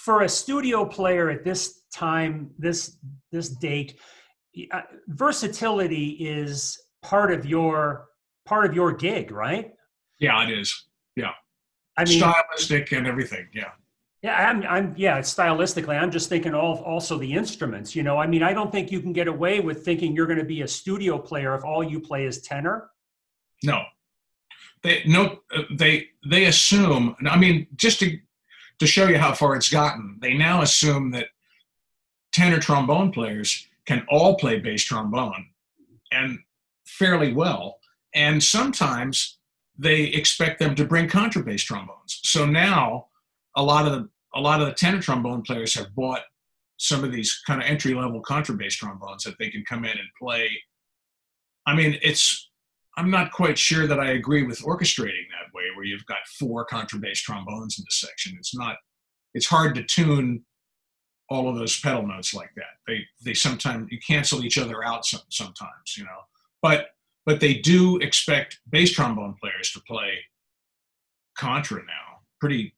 for a studio player at this time, this date, versatility is part of your gig, right? Yeah, it is. Yeah. I mean, Stylistic and everything. Yeah. yeah, stylistically, I'm just thinking also the instruments, you know. I mean, I don't think you can get away with thinking you're going to be a studio player if all you play is tenor. No. They assume, I mean, just to show you how far it's gotten, they now assume that tenor trombone players can all play bass trombone and fairly well. And sometimes they expect them to bring contrabass trombones. So now a lot of the tenor trombone players have bought some of these kind of entry-level contrabass trombones that they can come in and play. I mean, I'm not quite sure that I agree with orchestrating that way, where you've got 4 contrabass trombones in the section. It's hard to tune all of those pedal notes like that. They sometimes, you cancel each other out sometimes, you know. But they do expect bass trombone players to play contra now pretty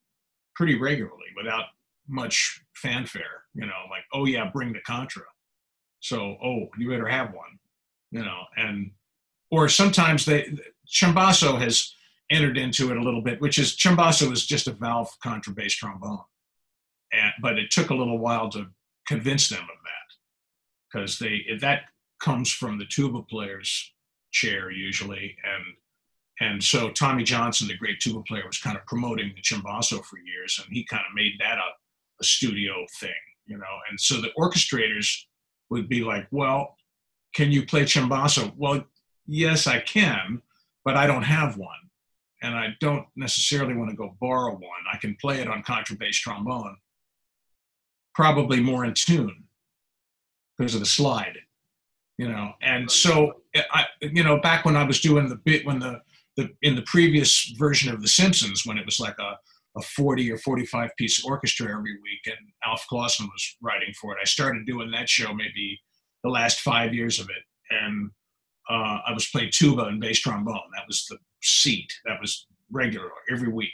regularly without much fanfare, you know, like, oh yeah, bring the contra. So, oh, you better have one, you know. And or sometimes Chimbasso has entered into it a little bit, which is, Chimbasso is just a valve contrabass trombone. But it took a little while to convince them of that, because that comes from the tuba player's chair usually, and so Tommy Johnson, the great tuba player, was kind of promoting the Chimbasso for years, and he kind of made that a studio thing, you know. And so the orchestrators would be like, well, can you play Chimbasso? Well, yes, I can, but I don't have one, and I don't necessarily want to go borrow one. I can play it on contrabass trombone, probably more in tune because of the slide, you know. And so, you know, back when I was doing the bit, in the previous version of The Simpsons, when it was like a 40 or 45 piece orchestra every week, and Alf Clausen was writing for it, I started doing that show maybe the last 5 years of it. And I was playing tuba and bass trombone. That was the seat. That was regular every week.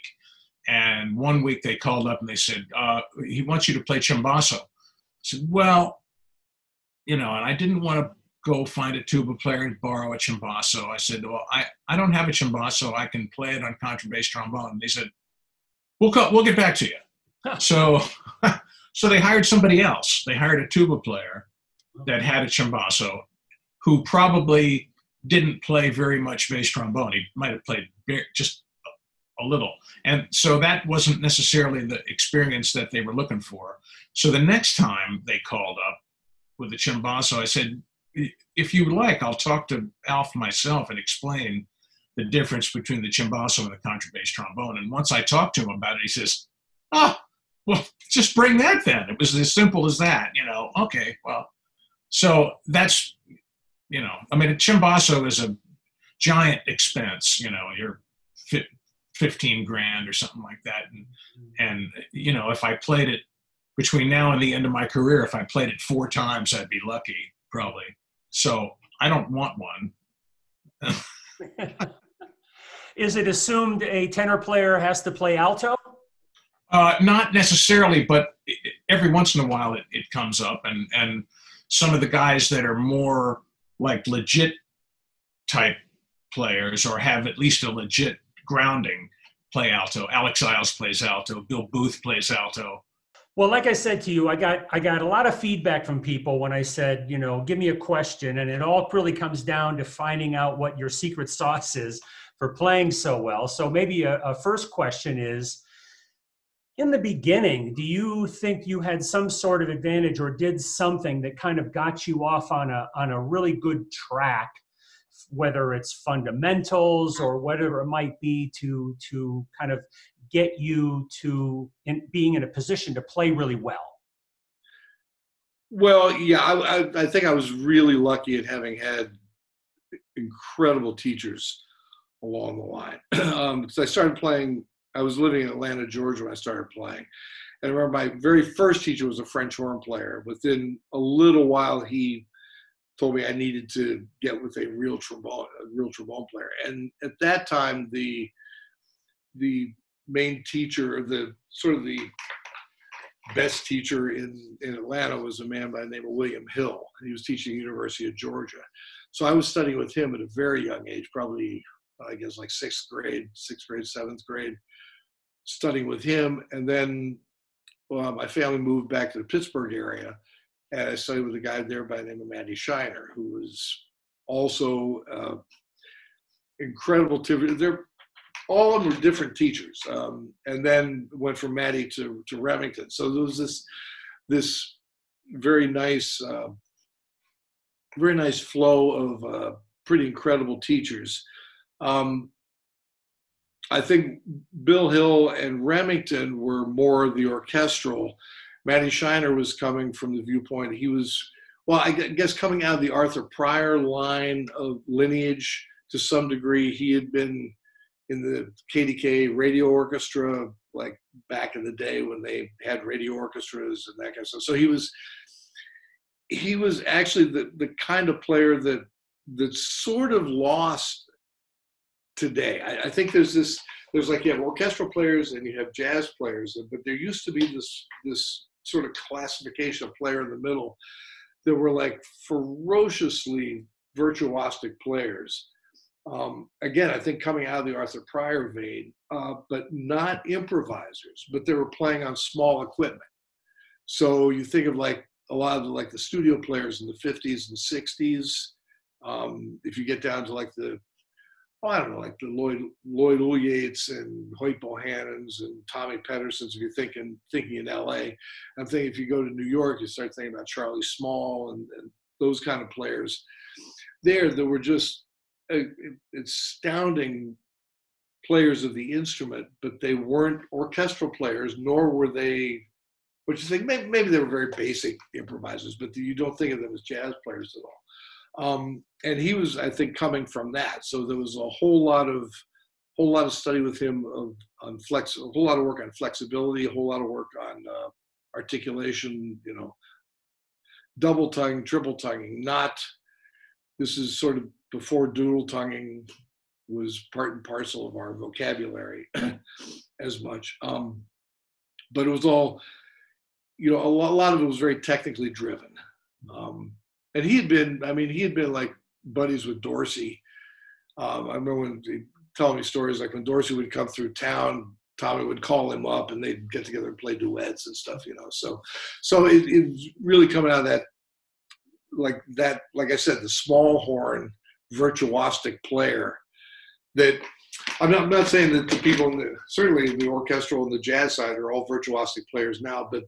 And one week they called up and they said, he wants you to play Chimbasso. I said, well, you know, and I didn't want to go find a tuba player and borrow a Chimbasso. I said, well, I don't have a Chimbasso. I can play it on contrabass trombone. And they said, we'll get back to you. Huh. So they hired somebody else. They hired a tuba player that had a Chimbasso, who probably didn't play very much bass trombone. He might have played just a little. And so that wasn't necessarily the experience that they were looking for. So the next time they called up with the Chimbasso, I said, if you like, I'll talk to Alf myself and explain the difference between the Chimbasso and the contrabass trombone. And once I talked to him about it, he says, oh, well, just bring that then. It was as simple as that, you know. Okay, well, so that's, you know, I mean, a Chimbasso is a giant expense, you know. You're 15 grand or something like that. And, you know, if I played it between now and the end of my career, if I played it 4 times, I'd be lucky, probably. So I don't want one. Is it assumed a tenor player has to play alto? Not necessarily, but every once in a while it comes up. And some of the guys that are more like legit type players, or have at least a legit grounding, play alto. Alex Isles plays alto. Bill Booth plays alto. Well, like I said to you, I got a lot of feedback from people when I said, you know, give me a question, and it all really comes down to finding out what your secret sauce is for playing so well. So maybe a first question is, in the beginning, do you think you had some sort of advantage or did something that kind of got you off on a really good track, whether it's fundamentals or whatever it might be, to kind of get you to being in a position to play really well? Well, yeah, I think I was really lucky at having had incredible teachers along the line. Because I started playing, I was living in Atlanta, Georgia when I started playing. And I remember my very first teacher was a French horn player. Within a little while, he told me I needed to get with a real trombone player. And at that time, the main teacher, the sort of the best teacher in Atlanta was a man by the name of William Hill. He was teaching at the University of Georgia. So I was studying with him at a very young age, probably, I guess, like sixth grade, seventh grade, studying with him. And then my family moved back to the Pittsburgh area, and I studied with a guy there by the name of Matty Shiner, who was also incredible. All of them were different teachers, and then went from Matty to Remington. So there was this very nice flow of pretty incredible teachers. I think Bill Hill and Remington were more the orchestral. Matty Shiner was coming from the viewpoint. He was, well, I guess coming out of the Arthur Pryor line of lineage to some degree. He had been in the KDK radio orchestra, like back in the day when they had radio orchestras and that kind of stuff. So he was actually the kind of player that's sort of lost today. I think there's like, you have orchestral players and you have jazz players, but there used to be this sort of classification of player in the middle that were like ferociously virtuosic players. Again, I think coming out of the Arthur Pryor vein, but not improvisers, but they were playing on small equipment. So you think of like a lot of like the studio players in the 50s and 60s. If you get down to like I don't know, like the Lloyd Ulyates and Hoyt Bohannons and Tommy Pedersons, if you're thinking in LA. I'm thinking if you go to New York, you start thinking about Charlie Small and those kind of players. There were just astounding players of the instrument, but they weren't orchestral players, nor were they, which you think maybe they were very basic improvisers, but you don't think of them as jazz players at all. And he was, I think, coming from that. So there was a whole lot of study with him on a whole lot of work on flexibility, a whole lot of work on articulation, double tongue, triple tonguing. This is sort of before dual tonguing was part and parcel of our vocabulary as much. But it was all, a lot of it was very technically driven. And he had been like buddies with Dorsey. I remember when he telling me stories like when Dorsey would come through town, Tommy would call him up and they'd get together and play duets and stuff, So it was really coming out of that, like I said, the small horn virtuosic player that I'm not saying that the people certainly in the orchestral and the jazz side are all virtuosic players now, but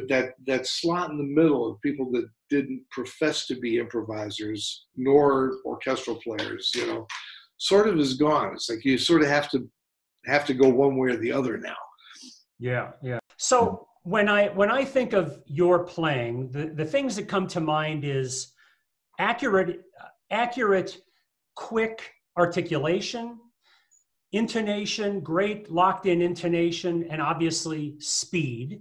that slot in the middle of people that didn't profess to be improvisers nor orchestral players, sort of is gone. It's like you sort of have to go one way or the other now. Yeah. So when I think of your playing, the things that come to mind is accurate, quick articulation, intonation, great locked-in intonation, and obviously speed.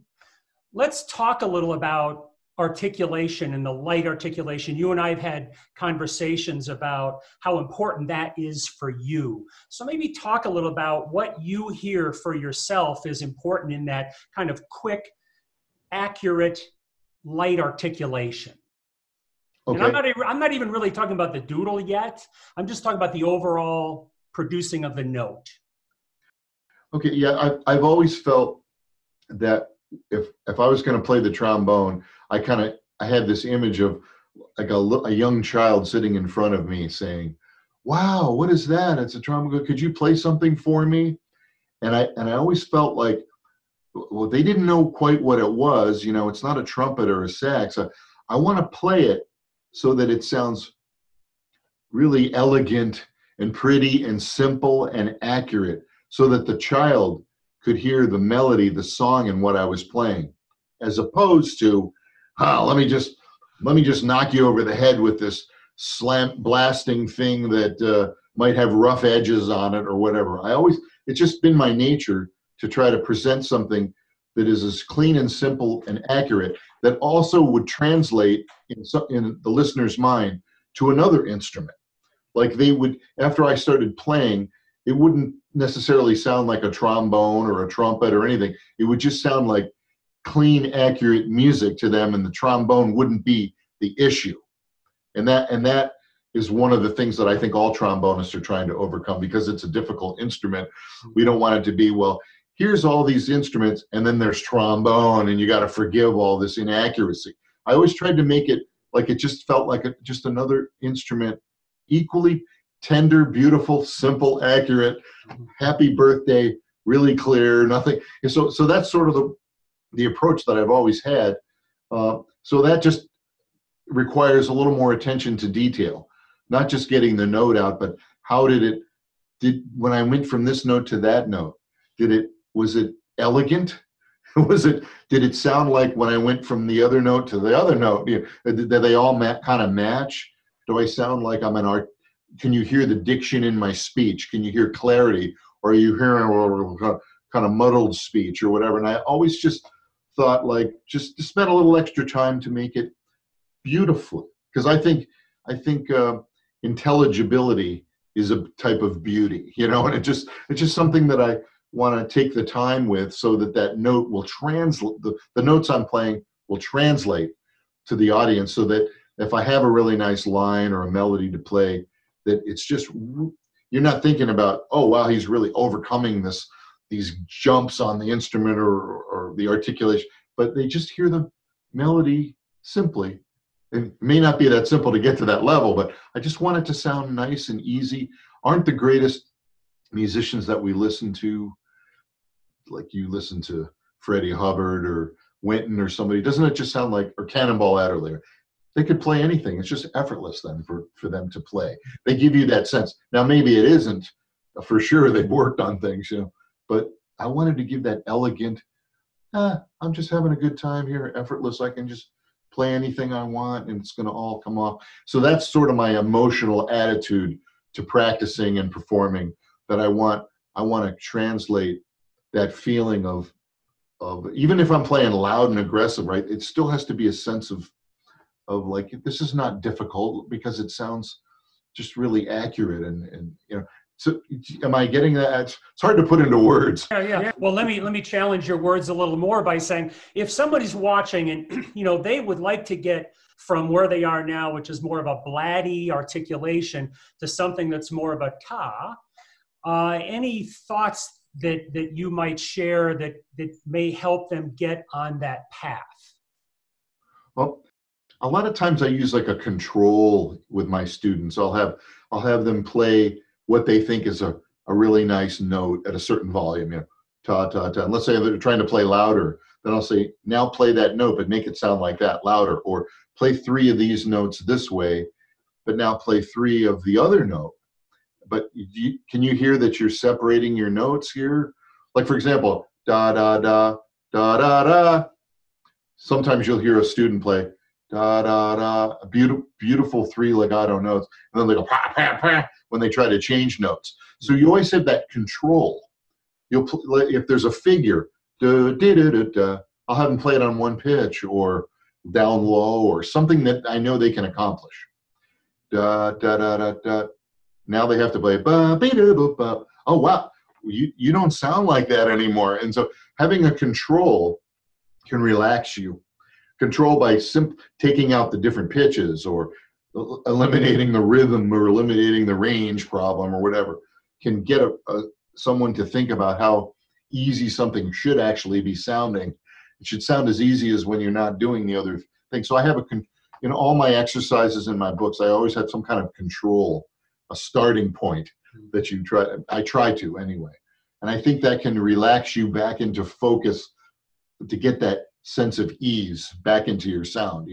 Let's talk a little about articulation and the light articulation. You and I have had conversations about how important that is for you. So maybe talk a little about what you hear for yourself is important in that kind of quick, accurate, light articulation. Okay. And I'm not even really talking about the doodle yet. I'm just talking about the overall producing of the note. Okay, yeah, I've always felt that if I was going to play the trombone, I had this image of like a young child sitting in front of me saying, "Wow, what is that? It's a trombone. Could you play something for me?" And I always felt like, well, they didn't know quite what it was. It's not a trumpet or a sax. I want to play it so that it sounds really elegant and pretty and simple and accurate, so that the child could hear the melody, the song, and what I was playing, as opposed to, let me just knock you over the head with this slant blasting thing that might have rough edges on it or whatever. It's just been my nature to try to present something that is as clean and simple and accurate that also would translate in the listener's mind to another instrument. Like they would, after I started playing, it wouldn't necessarily sound like a trombone or a trumpet or anything. It would just sound like clean, accurate music to them, and the trombone wouldn't be the issue. And that is one of the things that I think all trombonists are trying to overcome, because it's a difficult instrument. We don't want it to be, well, here's all these instruments, and then there's trombone, and you got to forgive all this inaccuracy. I always tried to make it like it just felt like just another instrument, equally tender, beautiful, simple, accurate, happy birthday, really clear, nothing. And so that's sort of the approach that I've always had. So that just requires a little more attention to detail, not just getting the note out, but how did when I went from this note to that note, was it elegant? Did it sound like when I went from the other note to the other note? Did they all kind of match? Do I sound like I'm an art? Can you hear the diction in my speech? Can you hear clarity? Or are you hearing kind of muddled speech or whatever? And I always just thought, like, just to spend a little extra time to make it beautiful, because I think intelligibility is a type of beauty, and it's just something that I want to take the time with, so that note will translate, the notes I'm playing will translate to the audience, so that if I have a really nice line or a melody to play, that it's just, you're not thinking about, oh wow, he's really overcoming these jumps on the instrument or the articulation, but they just hear the melody simply. It may not be that simple to get to that level, but I just want it to sound nice and easy. Aren't the greatest musicians that we listen to, like you listen to Freddie Hubbard or Wynton or somebody, doesn't it just sound like, or Cannonball Adderley? They could play anything. It's just effortless then for them to play. They give you that sense. Now, maybe it isn't, for sure they've worked on things, but I wanted to give that elegant, I'm just having a good time here, effortless. I can just play anything I want and it's going to all come off. So that's sort of my emotional attitude to practicing and performing, that I want to translate that feeling of even if I'm playing loud and aggressive, right, it still has to be a sense of like, this is not difficult, because it sounds just really accurate and so am I getting that? It's hard to put into words. Yeah. Well, let me challenge your words a little more by saying, if somebody's watching and they would like to get from where they are now, which is more of a bladdy articulation, to something that's more of a ta, any thoughts that you might share that may help them get on that path? Well, a lot of times I use like a control with my students. I'll have them play what they think is a really nice note at a certain volume, ta, ta, ta. And let's say they're trying to play louder, then I'll say, now play that note, but make it sound like that louder, or play 3 of these notes this way, but now play 3 of the other note. But can you hear that you're separating your notes here? Like, for example, da, da, da, da, da, da. Sometimes you'll hear a student play da, da, da, beautiful 3 legato notes, and then they go pa, pa, pa when they try to change notes. So you always have that control. If there's a figure, da, da, da, da, da, I'll have them play it on 1 pitch or down low or something that I know they can accomplish. Da, da, da, da, da. Now they have to play ba, ba, da, ba, ba. Oh wow, you don't sound like that anymore. And so having a control can relax you. Control by taking out the different pitches or eliminating the rhythm or eliminating the range problem or whatever can get someone to think about how easy something should actually be sounding. It should sound as easy as when you're not doing the other thing. So I have in all my exercises in my books, I always have some kind of control, a starting point that I try to anyway. And I think that can relax you back into focus to get that sense of ease back into your sound,